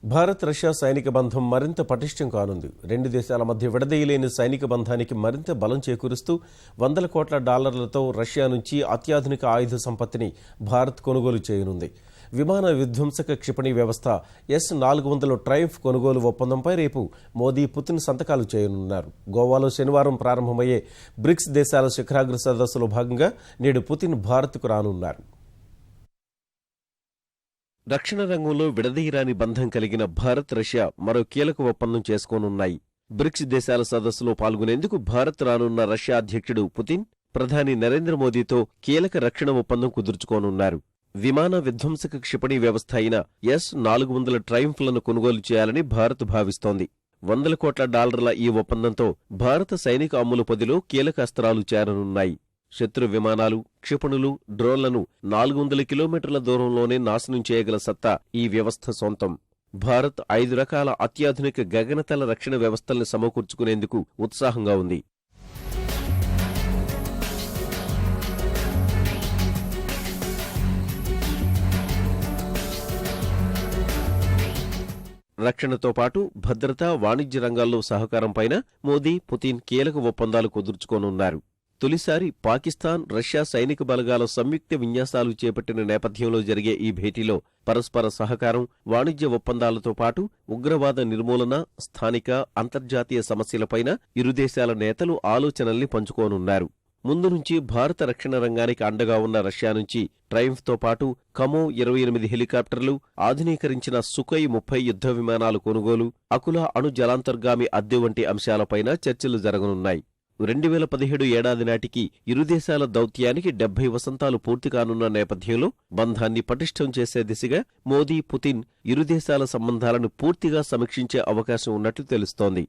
Bharat Russia సైనిక బంధం మరింత పటిష్టం కానుంది. రెండు దేశాల మధ్య విడదీయలేని సైనిక బంధానికి మరింత బలం చేకూరుస్తూ $100 కోట్ల రష్యా నుంచి అత్యాధునిక ఆయుధ సంపత్తిని భారత్ కొనుగోలు చేయనుంది. విమాన విధ్వంసక క్షిపణి వ్యవస్థ S-400 ట్రయంఫ్ కొనుగోలు ఒప్పందంపై రేపు మోదీ, పుతిన్ సంతకాలు చేయనున్నారు. గోవాలో శనివారం ప్రారంభమయ్యే బ్రిక్స్ దేశాల శిఖరాగ్ర సదస్సులో భాగంగా నేడు పుతిన్ భారత్కు రానున్నారు. రక్షణ రంగంలో విడదీయరాని బంధం కలిగిన భారత్, రష్యా మరో కీలక ఒప్పందం చేసుకోనున్నాయి. బ్రిక్స్ దేశాల సదస్సులో పాల్గొనేందుకు భారత్ రానున్న రష్యా అధ్యక్షుడు పుతిన్, ప్రధాని నరేంద్ర మోదీతో కీలక రక్షణ ఒప్పందం కుదుర్చుకోనున్నారు. విమాన విధ్వంసక క్షిపణి వ్యవస్థ అయిన S-400 ట్రయంఫ్లను కొనుగోలు చేయాలని భారత్ భావిస్తోంది. $100 కోట్ల ఈ ఒప్పందంతో భారత సైనిక అమ్ముల పొదిలో కీలక అస్త్రాలు చేరనున్నాయి. శత్రు విమానాలు, క్షిపణులు, డ్రోన్లను 400 కిలోమీటర్ల దూరంలోనే నాశనం చేయగల సత్తా ఈ వ్యవస్థ సొంతం. భారత్ 5 రకాల అత్యాధునిక గగనతల రక్షణ వ్యవస్థల్ని సమకూర్చుకునేందుకు ఉత్సాహంగా ఉంది. రక్షణతో పాటు భద్రత, వాణిజ్య రంగాల్లో సహకారంపైన మోదీ, పుతిన్ కీలక ఒప్పందాలు కుదుర్చుకోనున్నారు. తొలిసారి పాకిస్తాన్, రష్యా సైనిక బలగాల సంయుక్త విన్యాసాలు చేపట్టిన నేపథ్యంలో జరిగే ఈ భేటీలో పరస్పర సహకారం, వాణిజ్య ఒప్పందాలతో పాటు ఉగ్రవాద నిర్మూలన, స్థానిక, అంతర్జాతీయ సమస్యలపైన ఇరు దేశాల నేతలు ఆలోచనల్ని పంచుకోనున్నారు. ముందు నుంచి భారత రక్షణ రంగానికి అండగా ఉన్న రష్యా నుంచి ట్రయంఫ్తో పాటు కమో 28 హెలికాప్టర్లు, ఆధునీకరించిన సుఖోయ్ 30 యుద్ధ విమానాలు కొనుగోలు, అకులా అణు జలాంతర్గామి అద్దె వంటి అంశాలపైన చర్చలు జరగనున్నాయి. 2017 ఏడాది నాటికి ఇరు దేశాల దౌత్యానికి 70 వసంతాలు పూర్తి కానున్న నేపథ్యంలో బంధాన్ని పటిష్టం చేసే దిశగా మోదీ, పుతిన్ ఇరు దేశాల సంబంధాలను పూర్తిగా సమీక్షించే అవకాశం ఉన్నట్లు తెలుస్తోంది.